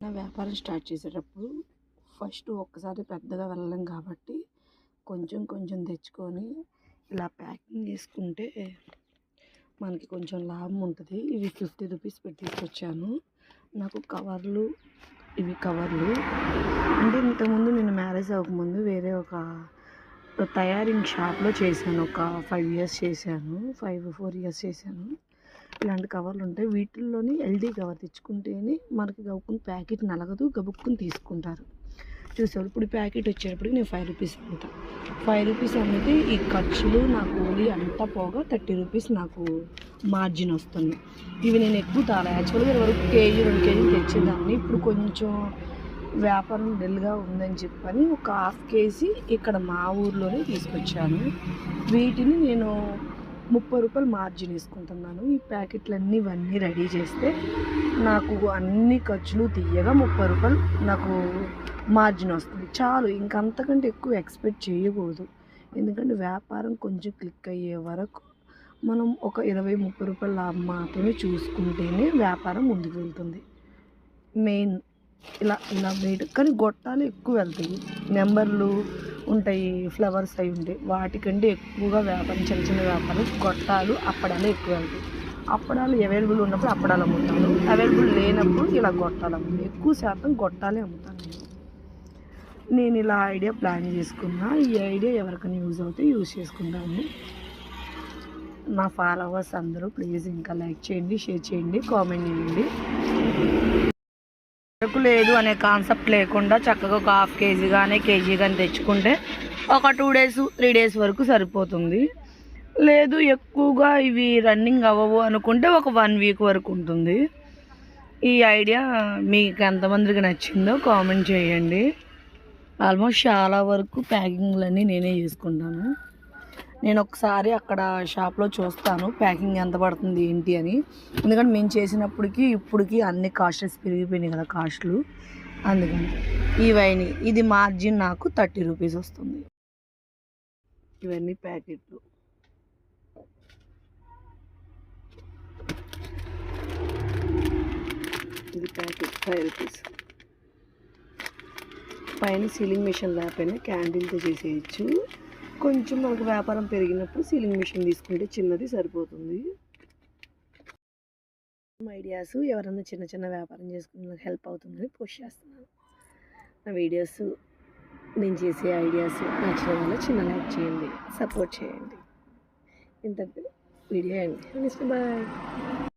నా వ్యాపారం స్టార్ట్ చేసేటప్పుడు ఫస్ట్ ఒక్కసారి పెద్దగా వెళ్ళలేం కాబట్టి కొంచెం కొంచెం తెచ్చుకొని ఇలా ప్యాకింగ్ చేసుకుంటే మనకి కొంచెం లాభం ఉంటుంది. ఇవి 50 రూపీస్ పెట్టి తీసుకొచ్చాను. నాకు కవర్లు, ఇవి కవర్లు అంటే ఇంతకుముందు నేను మ్యారేజ్ అవ్వకముందు వేరే ఒక తయారింగ్ షాప్లో చేశాను. ఒక 5 ఇయర్స్ చేశాను, 4 ఇయర్స్ చేశాను. ఇలాంటి కవర్లు ఉంటాయి. వీటిల్లోని ఎల్డీ కవర్ తెచ్చుకుంటేనే మనకి గబుక్కుని ప్యాకెట్ నలగదు, గబుక్కుని తీసుకుంటారు. చూసారు, ఇప్పుడు ప్యాకెట్ వచ్చేటప్పటికి నేను 5 రూపీస్ అమ్ముతాను. 5 రూపీస్ అమ్మితే ఈ ఖర్చులు నా కూలి అంతా పోగా 30 రూపీస్ నాకు మార్జిన్ వస్తుంది. ఇవి నేను ఎక్కువ తాలా యాక్చువల్గా వరకు కేజీ 2 కేజీలు తెచ్చేదాన్ని. ఇప్పుడు కొంచెం వ్యాపారం డల్గా ఉందని చెప్పని ఒక 1/2 కేజీ ఇక్కడ మా ఊర్లోనే తీసుకొచ్చాను. వీటిని నేను 30 రూపాయలు మార్జిన్ వేసుకుంటున్నాను. ఈ ప్యాకెట్లన్నీ ఇవన్నీ రెడీ చేస్తే నాకు అన్ని ఖర్చులు తీయగా 30 రూపాయలు నాకు మార్జిన్ వస్తుంది. చాలు, ఇంకంతకంటే ఎక్కువ ఎక్స్పెక్ట్ చేయకూడదు. ఎందుకంటే వ్యాపారం కొంచెం క్లిక్ అయ్యే వరకు మనం ఒక 20-30 రూపాయల లాభం మాత్రమే చూసుకుంటేనే వ్యాపారం ముందుకు వెళ్తుంది. మెయిన్ ఇలా వెయిట్ కానీ గొట్టాలు ఎక్కువ వెళ్తాయి, నెంబర్లు ఉంటాయి, ఫ్లవర్స్ అవి ఉంటాయి. వాటికంటే ఎక్కువగా వ్యాపారం చిన్న చిన్న వ్యాపారం గొట్టాలు, అప్పడాలు ఎక్కువ వెళ్తాయి. అప్పడాలు అవైలబుల్ ఉన్నప్పుడు అప్పడాలు అమ్ముతాను, అవైలబుల్ లేనప్పుడు ఇలా గొట్టాలు అమ్ముతాను. ఎక్కువ శాతం గొట్టాలే అమ్ముతాను. నేను ఇలా ఐడియా ప్లాన్ చేసుకున్నా. ఈ ఐడియా ఎవరికైనా యూజ్ అవుతే యూజ్ చేసుకుంటాను. నా ఫాలోవర్స్ అందరూ ప్లీజ్ ఇంకా లైక్ చేయండి, షేర్ చేయండి, కామెంట్ చేయండి. లేదు అనే కాన్సెప్ట్ లేకుండా చక్కగా ఒక 1/2 కేజీ కానీ కేజీ కానీ తెచ్చుకుంటే ఒక 2 డేస్ 3 డేస్ వరకు సరిపోతుంది. లేదు ఎక్కువగా ఇవి రన్నింగ్ అవ్వవు అనుకుంటే ఒక 1 వీక్ వరకు ఉంటుంది. ఈ ఐడియా మీకు ఎంతమందికి నచ్చిందో కామెంట్ చేయండి. ఆల్మోస్ట్ చాలా వరకు ప్యాకింగ్లన్నీ నేనే చేసుకుంటాను. నేను ఒకసారి అక్కడ షాప్లో చూస్తాను ప్యాకింగ్ ఎంత పడుతుంది ఏంటి అని. ఎందుకంటే మేము చేసినప్పటికీ ఇప్పటికి అన్ని కాస్ట్స్ పెరిగిపోయినాయి కదా కాస్ట్లు. అందుకని ఇవన్నీ ఇది మార్జిన్ నాకు 30 రూపీస్ వస్తుంది. ఇవన్నీ ప్యాకెట్లు. ఇది ప్యాకెట్ 5 రూపీస్. పైన సీలింగ్ మిషన్ లేకపోయినా క్యాండిల్తో చేసేయచ్చు. కొంచెం మనకు వ్యాపారం పెరిగినప్పుడు సీలింగ్ మిషన్ తీసుకుంటే చిన్నది సరిపోతుంది. ఐడియాస్ ఎవరైనా చిన్న చిన్న వ్యాపారం చేసుకునే హెల్ప్ అవుతుందని పోస్ట్ చేస్తున్నాను. నా వీడియోస్, నేను చేసే ఐడియాస్ నచ్చిన వల్ల చిన్న లైక్ చేయండి, సపోర్ట్ చేయండి. ఇంత వీడియో అండి. బాయ్.